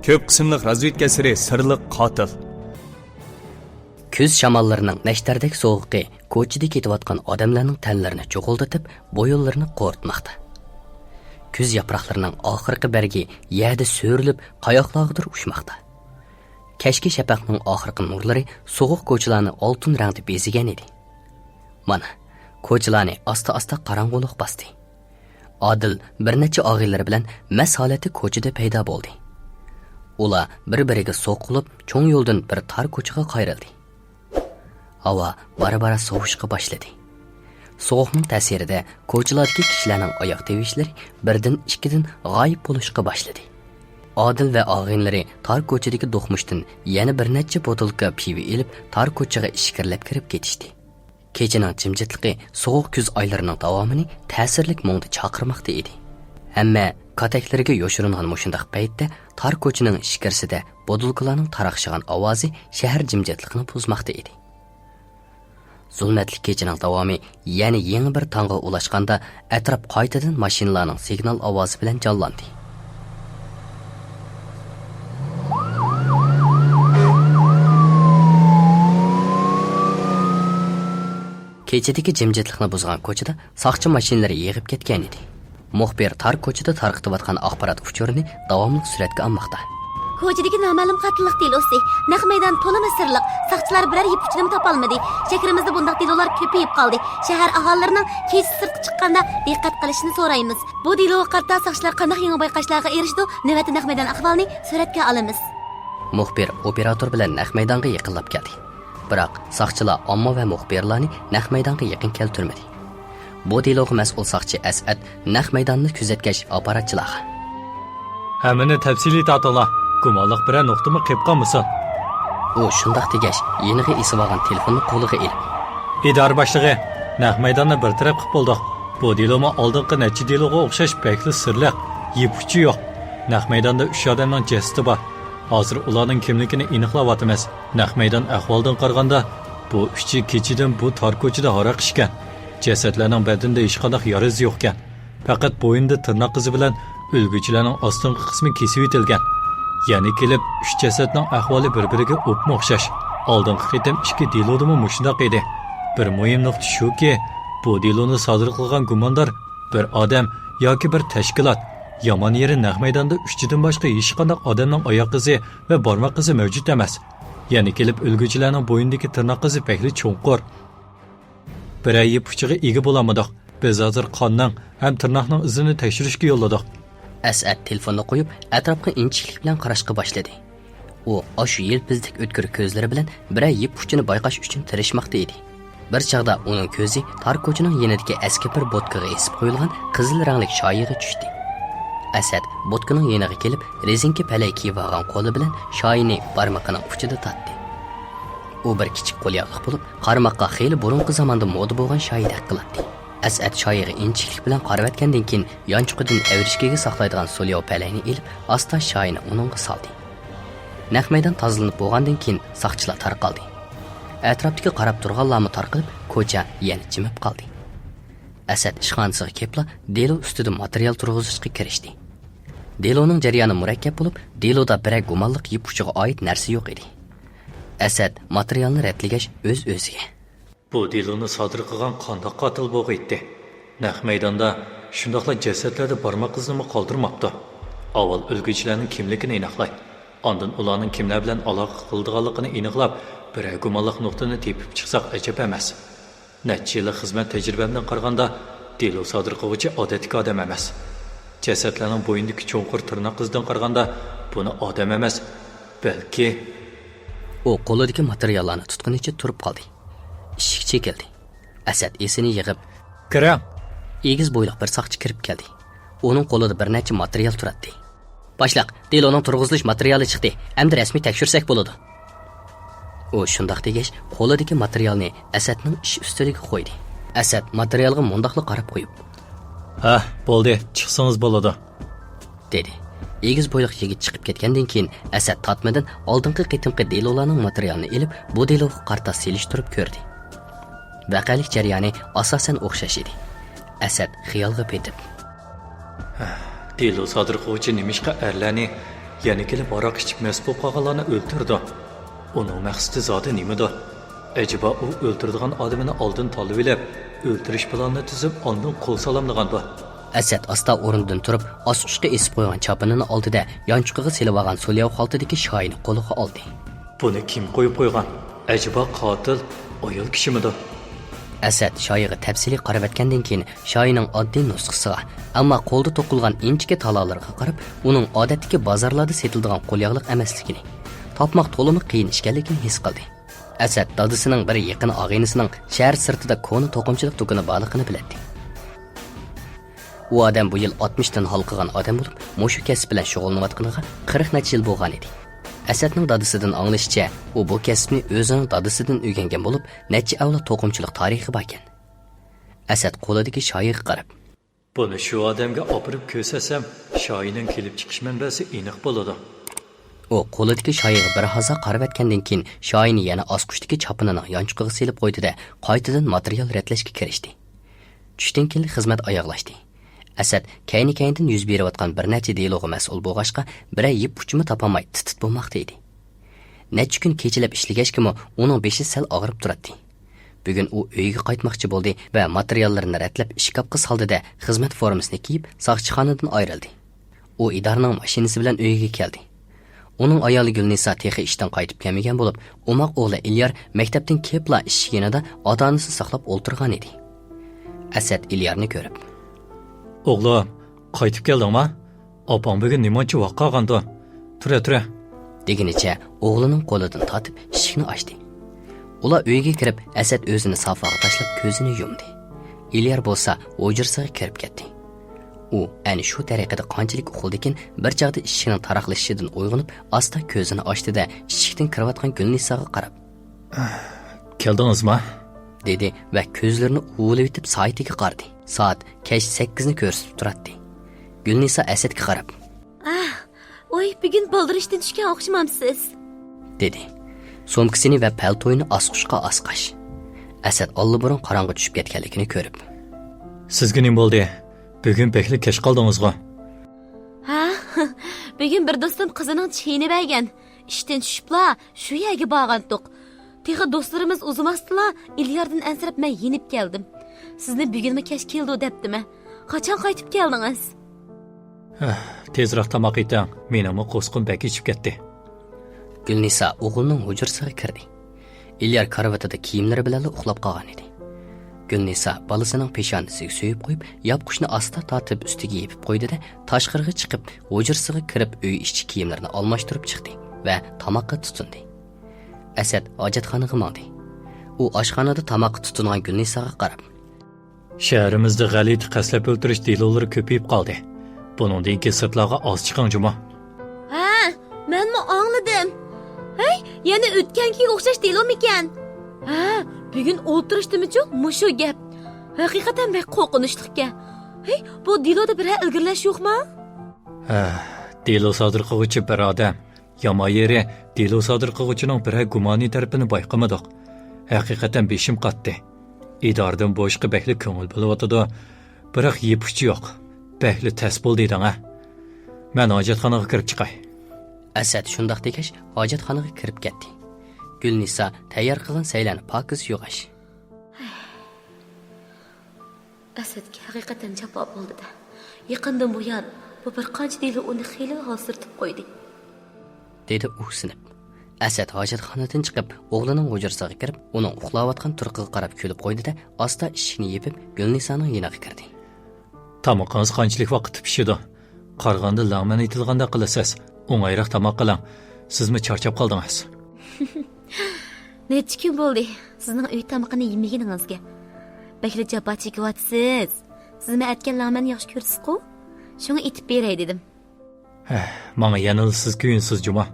ko'p qismliq razvedka siri sirliq qotil. Kuz shamollarining nashtardek sovuqi ko'chada ketayotgan odamlarning tanlarini cho'g'ildatib, bo'yinlarini qo'rtmoqda. Kuz yaproqlarining oxirgi bargi yerda so'rilib, qayoqlargadir ushmoqda. Kashki shafaqning oxirgi nurlari sovuq ko'chalarni oltin rangda bezigan edi. Mana, ko'chalarni asta-asta qorong'ulik bosdi. Odil bir necha og'illar bilan mas holati ko'chada paydo bo'ldi. Ular bir-biriga so'qilib, cho'ng yo'ldan bir tar ko'chaga qayrildi. Havo bara-bara sovishga boshladi. Sovuqning ta'sirida ko'chalardagi kishilarning oyoq tevishlari birdan-ikkidan g'oyib bo'lishga boshladi. Odil va og'inlari tar ko'chadagi do'qmushdan yana bir necha botilka pivo elib tar ko'chaga ishkirlab kirib ketishdi. Kechining jimjitligi sovuq kuz oylarining davomini ta'sirlik mo'ngda chaqirmoqda edi. Hamma kataklarga yoshiringan mushundaq paytda tar ko'chaning ishkirsida bodulkalarning taraqshigan ovozi shahar jimjitligini buzmoqda edi. Zulmatli kechining davomi yana yangi bir tongga ulashganda atrof qaytadan mashinalarning signal ovozi bilan jonlandi. Kechadagi jimjitlikni buzgan ko'chada soqchi mashinalari yig'ib ketgan edi. Muxbir tar ko'chada tarqatayotgan axborot uchurini davomli suratga olmoqda. Ko'chadagi noma'lum qatillik delosi, naq maydon to'limi sirliq. Soqchilar biror yipchini topolmadi. Shahrimizda bunday delolar ko'payib qoldi. Shahar aholilarining kech sirtqa chiqqanda diqqat qilishini so'raymiz. Bu deloga qarta soqchilar qanday yangi bayqashlarga erishdi? Navbatda naq maydon ahvolini suratga olamiz. Muxbir operator bilan naq maydonga yaqinlab keldi. Biroq soqchilar omma va muxbirlarni naq maydonga yaqin keltirmadi. Bu deloga mas'ul soqchi Asad naq maydonni kuzatgach aparatchilar. Hammani tafsiliy ta'tila. Gumonliq biror nuqtami qilib qolmasin. U shundoq degash, yeniga esib olgan telefonni qo'liga ilib. Idora boshlig'i, naq maydonni bir taraf qilib bo'ldik. Bu deloma oldingi necha deloga o'xshash bekli sirliq, yipuchi yo'q. Naq maydonda 3 odamning jasadi bor. Hozir ularning kimligini aniqlayapmiz. Naq maydon ahvoldan qaraganda, bu 3 kechidan bu tor ko'chada haroq ishgan. Jasadlarning badanda hech qanday yara izi yo'q ekan. Faqat bo'yinda tirnoq izi bilan o'lguvchilarning ostingi qismi kesib etilgan. Yani kelib 3 jasadning ahvoli bir-biriga o'pma o'xshash. Oldingi qitim 2 delodimi mushundaq edi. Bir muhim nuqta shuki, bu deloni sodir qilgan gumondor bir odam yoki bir tashkilot. Yomon yeri naq maydonda 3 dan boshqa hech qanday odamning oyoq izi va barmoq izi mavjud emas. Yani kelib o'lguvchilarning bo'yindagi tirnoq izi bekli cho'nqur. Bir ayib uchiga ega bo'lamadik. Biz hozir qonning ham tirnoqning izini tekshirishga yo'lladik. Asad telefonni qo'yib, atrofga inchiqlik bilan qarashga boshladi. U oshu yelpizdik o'tkir ko'zlari bilan bir yip uchini bayqash uchun tirishmoqda edi. Bir chaqda uning ko'zi tar ko'chining yenidagi eski bir botkaga esib qo'yilgan qizil rangli shoyiga tushdi. Asad botkaning yeniga kelib, rezinka palay kiyib olgan qo'li bilan shoyini barmoqining uchida tatdi. U bir kichik qo'lyaqliq bo'lib, qarmoqqa xeyli burunqi zamonda moda bo'lgan shoyidek qiladi. Asad shoyiga inchiqlik bilan qaravatgandan keyin yonchuqidan avrishkaga saqlaydigan so'lyo palayni ilib, asta shoyini uningga soldi. Naq maydon tozalanib bo'lgandan keyin soqchilar tarqaldi. Atrofdagi qarab turganlarni tarqalib, ko'cha yana jimib qoldi. Asad ishxonasiga kelib, delo ustida material turg'izishga kirishdi. Deloning jarayoni murakkab bo'lib, deloda bir gumonliq yipuchiga oid narsa yo'q edi. Asad materialni ratlagach o'z-o'ziga: Bu deloni sodir qilgan qanday qotil bo'lg'aydi? Naq maydonda shundoqla jasadlarda barmoq izini qoldirmabdi. Avval o'lguvchilarning kimligini aniqlay. Ondan ularning kimlar bilan aloqa qilganligini aniqlab, bir gumonliq nuqtani tepib chiqsak ajab emas. Necha yillik xizmat tajribamdan qaraganda, delo sodir qiluvchi odatdagi odam emas. Jasadlarning bo'yindagi cho'nqur tirnoq izidan qaraganda, buni odam emas, balki u qo'lidagi materiallarni tutqunicha turib qoldi. Ishik chekildi. Asad esini yig'ib, "Kiram." Egiz bo'yliq bir soqchi kirib keldi. Uning qo'lida bir necha material turadi. "Boshliq, deloning turg'izilish materiali chiqdi. Endi rasmiy tekshirsak bo'ladi." U shundoq degach, qo'lidagi materialni Asadning ish ustiliga qo'ydi. Asad materialga mundaqli qarab qo'yib, "Ha, bo'ldi, chiqsangiz bo'ladi", dedi. Egiz bo'yliq yigit chiqib ketgandan keyin Asad tatmadan oldingi qitimqi delolarning materialini ilib, bu deloga qarta selishtirib ko'rdi. Vaqalik jarayoni asosan o'xshash edi. Asad xiyolga petib, "Delo sodir qiluvchi nimishqa erlarni yana kelib aroq ichib mast bo'lib qolganlarni o'ltirdi. Uning maqsadi zodi nimada? Acaba u o'ltiradigan odamini oldin tanlab olib, o'ltirish planini tuzib, ondan qo'l salamlagandir. Asad asta o'rnidan turib, osqushga esib qo'ygan chopinini oldida yonchuqiga selib olgan so'lyav xaltadagi shoyini qo'liga oldi. Buni kim qo'yib qo'ygan? Acaba qotil ayol kishimidi? Asad shoyiga tafsiliy qarab etgandan keyin shoyining oddiy nusxasiga, ammo qo'lda to'qilgan inchika talalarga qarab, uning odatdagi bozorlarda sotiladigan qo'lyog'liq emasligini, topmoq to'limi qiyin ekanligini his qildi. Asad dadisining bir yaqin og'aynisining shahar sirtida ko'ni to'qimchilik do'koni borligini biladi. U odam bu yil 60 dan halqagan odam bo'lib, mushu kasb bilan shug'ullanayotganiga 40 necha yil bo'lgan edi. Asadning dadisidan anglashicha, u bu kasbni o'zining dadisidan o'rgangan bo'lib, necha avlod to'qimchilik tarixi bor ekan. Asad qo'lidagi shoyiga qarab, buni shu odamga opirib ko'rsasam, shoyining kelib chiqish manbasi aniq bo'ladi. U qo'lidagi shoyiga bir haza qarab etgandan keyin shoyini yana osqushdagi chopinining yonchuqiga selib qo'ydi-da, qaytadan material retlashga kirishdi. Tushdan keyin xizmat oyoqlashdi. Asad kayni-kayndan yuz berayotgan bir necha deloga mas'ul bo'lg'ashqa, biray yip uchimi topolmay titit bo'lmoqda edi. Necha kun kechilab ishlagachkimi, uning beshi sal og'rib turadi. Bugun u uyiga qaytmoqchi bo'ldi va materiallarni retlab ishkabga soldi-da, xizmat formasini kiyib, soqchixonadan ayrildi. U idoraning mashinasi bilan uyiga keldi. Uning ayoli Gulnisa texi ishdan qaytib kelmagan bo'lib, umoq o'g'li Ilyar maktabdan kelibla ishxonada ota-onasini saqlab o'ltirgan edi. Asad Ilyarni ko'rib, "O'g'lim, qaytib keldingmi? Opam bugun nimachi vaqt qolgandi? Tura. degunicha o'g'lining qo'lidan tortib eshikni ochdi. Ular uyga kirib, Asad o'zini sofaga tashlab ko'zini yumdi. Ilyar bo'lsa o'jirsiga kirib ketdi. U ana shu tariqada qanchalik uxuldikin, bir chaqda ishining taraqlashidan uyg'onib, asta ko'zini ochdi-da, eshikdan kirayotgan Gulnisaga qarab, "Keldingizmi?" dedi va ko'zlarini uvulib etib soatiga qaradi. Soat kech 8 ni ko'rsatib turadi. Gulnisa Asadga qarab, Oy, bugun boldirishdan tushgan o'xshamamsiz, dedi. Somkasini va paltoyini osqushqa osqash. Asad allaburun qorong'i tushib ketganligini ko'rib, "Sizga nima bo'ldi? Bugun bekli kech qoldingizmi?" Ha, bugun bir do'stim qizining cheyini bergan. Ishdan tushibla shu yerga borgandik. Texi do'stlarimiz uzumasdilar, Ilyardan ansirab men yenib keldim. Sizni bugunmi kech keldi debdimi? Qachon qaytib keldingiz? Tezroq tamoq eting. Menimi qo'sqim bak ichib ketdi. Gulnisa o'g'lining hujrasiga kirdi. Ilyar karvatida kiyimlari bilan uxlab qolgan edi. Gulnisa balasining peshonasiga suyib qo'yib, yopqushni asta tortib ustiga yepib qo'ydi-da, tashqariga chiqib, hujrasiga kirib uy ishchi kiyimlarini almashtirib chiqdi va tamoqqa tutindi. Asad hojatxonaga mandi. U oshxonada tamoqqa tutingan Gulnisaga qarab, "Shahrimizda g'alit qaslab o'ltirish delolari ko'payib qoldi. Buningdan keyin sirtlarga oz chiqing juma." Ha, menmi angladim. Hey, yana o'tganki o'xshash delomikan? Ha, bugun o'ltirishdimi-chu, mushu gap. Haqiqatan bek qo'rqinchliga. Hey, bu deloda bir ilgirlash yo'qmi? Delo sodir qiluvchi bir odam. Yomon yeri delo sodir qiluvchining bir gumoniy tarafini bayqamadik. Haqiqatan beshim qatdi. Idordan boshqa bekli ko'ngil bo'layotdi. Biroq yepuchi yo'q. Bekli tas bo'ldi deding-a. Men hojatxonaga kirib chiqay. Asad shundoq degach, hojatxonaga kirib ketdi. Gulnisa tayyor qilgan saylani pokiz yo'g'ash. Asadga haqiqatan jafo bo'ldi-da. Yaqindan buyon bu bir qancha deli uni xiyli hozirtib qo'ydi, dedi u sinib. Asad hojatxonadan chiqib, o'g'lining hujrasiga kirib, uning uxlayotgan turqiga qarab kulib qo'ydi-da, asta eshikni yepib, Gulnisaning yoniga kirdi. Tamoqingiz qanchalik vaqt pishidi? Qarg'anda lag'man etilganda qilasiz. O'ngayroq tamoq qiling. Sizmi charchab qoldingiz? Necha kun bo'ldi sizning uy tamoqini yemaganingizga? Bakli jabba chekyapsiz. Sizmi aytgan lag'man yaxshi ko'rsiz-ku? Shunga etib beray dedim. Menga yanilsiz kuyinsiz juma.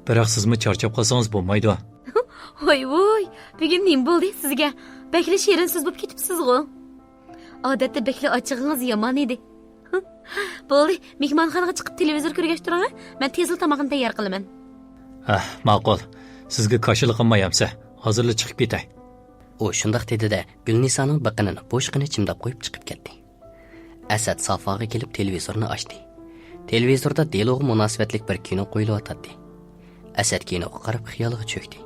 Biroq sizmi charchab qolsangiz bo'lmaydi. Voy, bugun nima bo'ldi sizga? Bakli shirinsiz bo'lib ketibsiz-ku. Odatda bekli ochig'ingiz yomon edi. Bo'ldi, mehmonxonaga chiqib televizor ko'rgach turing, men tezlik tamoqni tayyor qilaman. Ma'qul. Sizga qarshilik qilmayamsa, hozirla chiqib ketay. U shundoq dedi-da, Gulnisaning biqinini bo'shqini chimdab qo'yib chiqib ketdi. Asad sofaga kelib televizorni ochdi. Televizorda Diloga munosabatlik bir kino qo'yilayotdi. Asad kinoga qarab xiyoliga cho'kdi.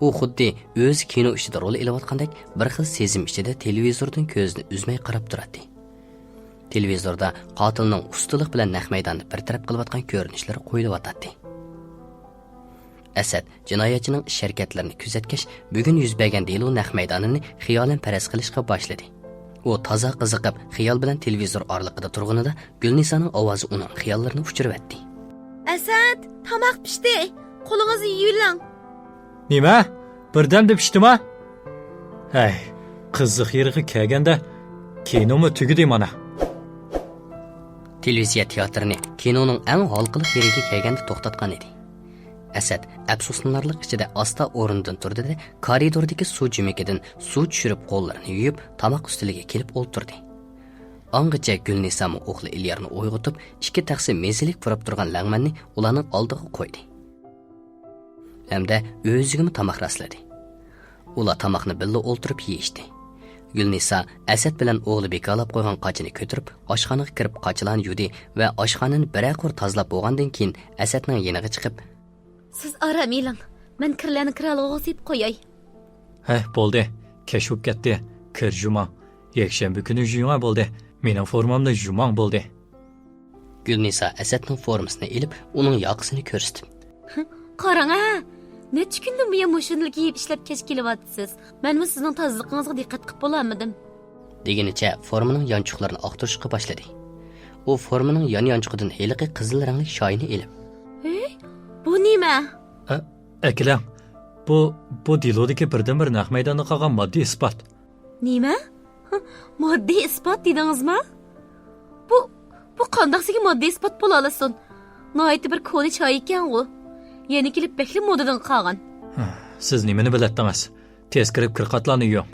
U xuddi o'zi kino ishida rol olayotgandek bir xil sezim ichida televizordan ko'zini uzmay qarab turadi. Televizorda qotilning ustalik bilan naq maydonni bir taraf qilayotgan ko'rinishlari qo'yilayotdi. Asad jinoyatchining ish harakatlarini kuzatgach, bugun yuz bergan Dilo naq maydonini xiyolan paraz qilishga boshladi. U toza qiziqib, xiyol bilan televizor orliqida turganida Gulnisaning ovozi uning xiyollarini uchiribdi. Asad, tomoq pishdi. Qo'lingizni yuving. Nima? Birdamda pishdimi? Hey, qiziq yeriga kelganda kinomi tugidi mana. Televiziya teatrini kinoning eng halqiliq yeriga kelganda to'xtatgan edi. Asad afsuslanarlik ichida asta o'rnidan turdi-da, koridordagi suv jumikidan suv tushirib qo'llarini yuvib, tomoq ustiliga kelib o'ltirdi. Angacha Gulnisam o'g'li Ilyarni uyg'otib, ikki taxsi mezilik purab turgan langmanni ularning oldiga qo'ydi. Hamda o'ziga tomoq rasladi. Ular tomoqni birga o'ltirib yeyishdi. Gulnisa Asad bilan o'g'li bekalab qo'ygan qochini ko'tarib, oshxonaga kirib qochilarni yudi va oshxonani biraqor tozalab bo'lgandan keyin Asadning yeniga chiqib, Siz aram eling. Men kirlarni kiralg'a sip qo'yay. Hey, bo'ldi. Kech bo'lib ketdi. Kir juma. Yakshanba kuni juma bo'ldi. Mening formamda jumang bo'ldi. Gulnisa Asadning formasini ilib, uning yoqasini ko'rsatdi. Qarang ha. Necha kundan buyon mushunlik kiyib ishlab kech kelyapsiz. Men sizning tozaliqingizga diqqat qilib bo'lmadim. Deginicha formaning yonchuqlarini oqtirishga boshladi. U formaning yon-yonchuqidan heliqi qizil rangli shoyini ilib. Bu nima? Akilam, bu Dilodagi birdan-bir naq maydonda qolgan moddiy isbot. Nima? Moddiy isbot dedingizmi? Bu qandaqsiga moddiy isbot bo'la olasin? Noyati bir ko'ni choy ekan u. Yeni kelib bekli modadan qolgan. Siz nimani biladingiz? Tez kirib kirqatlarni yo'q.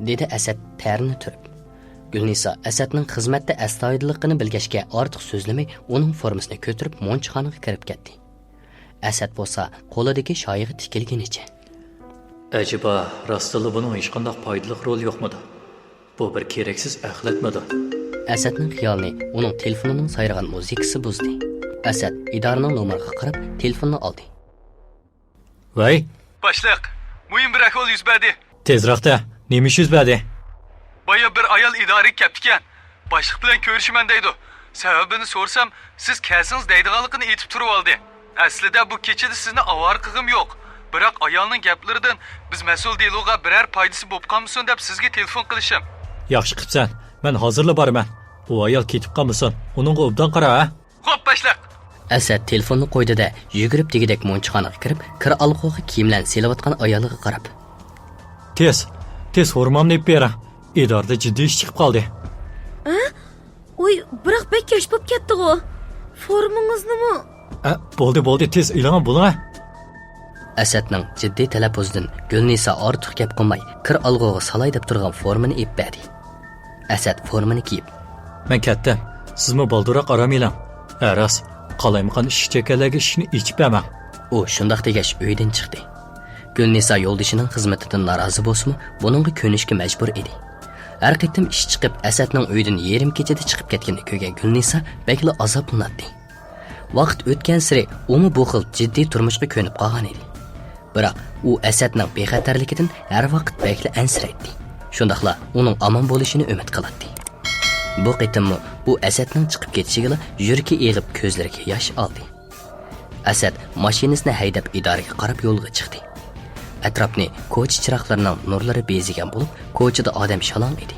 Dedi Asad tarini turib. Gulnisa Asadning xizmatda astoydilligini bilgachga ortiq so'zlamay, uning formasini ko'tarib monchxonaga kirib ketdi. Asad bo'lsa qo'lidagi shoyiga tikilganicha. Acaba rostila buning hech qanday foydali rol yo'qmidi? Bu bir keraksiz axlatmidi? Asadning xiyolini uning telefonining sayragan muzikasi buzdi. Asad idoraning nomeriga qarab telefonni oldi. Voy, Boshliq, muhim bir ahvol yuz berdi. tezroqda nima ish yuz berdi? Boya bir ayol idoraga kelibdikan. Boshliq bilan ko'rishiman deydi. Sababini so'rsam, siz kelsangiz deydiganligini aytib turib oldi. Aslida bu kechada sizni avar qilg'im yo'q. Biroq ayolning gaplaridan biz mas'ul Diloga biror foydasi bo'lib qolmasin deb sizga telefon qilishim. Yaxshi qilibsan. Men hozirla boraman. Bu ayol ketib qolmasin. Uningga obdan qara, ha? Xo'p, boshliq. Asad telefonni qo'ydi-da, yugurib degidek monchxonaga kirib, kir alqo'ga kiyimlan selayotgan ayoliga qarab. Tez formamni ib bera. Idorada jiddiy ish chiqib qoldi. Uy, biroq bek kech bo'lib ketdi-ku. Formingiznimi? Bo'ldi, tez ilang bo'ling. Asadning jiddiy talaffuzidan Gulnisa ortiq gap qilmay, kir alqo'ga salay deb turgan formani ib berdi. Asad formani kiyib, Men ketdim. Sizmi boldiroq aramaylang. Aras, qalaymaqan ish chekalagi ishni ichib bermang. u shundoq degach uydan chiqdi. Gulnisa yo'ldishining xizmatidan norozi bo'lsa-mu, buningga ko'nishga majbur edi. Har qitim ish chiqib Asadning uyidan yarim kechada chiqib ketganini ko'rgan Gulnisa bekli azoblanadi. Vaqt o'tgan sari umi bu xil jiddiy turmushga ko'nib qolgan edi. Biroq u Asadning bexatarligidan har vaqt bekli ansiraydi. Shundaqla uning omon bo'lishini umid qiladi. Bu qitimmi u Asadning chiqib ketishiga yuragi eg'ib ko'zlariga yosh oldi. Asad mashinasini haydab idoraga qarab yo'lga chiqdi. Atrofni ko'cha chiroqlarining nurlari bezigan bo'lib, ko'chada odam shalon edi.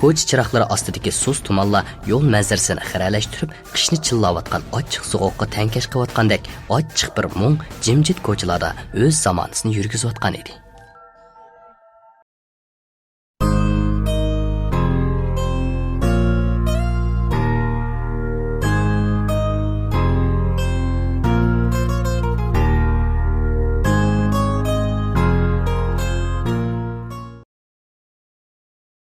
Ko'cha chiroqlari ostidagi suz tumanlar yo'l manzarasini xiralashtirib, qishni chillayotgan ochiq sovuqqa tankash qilayotgandek ochiq bir mung jimjit ko'chalarda o'z zamonasini yurgizayotgan edi.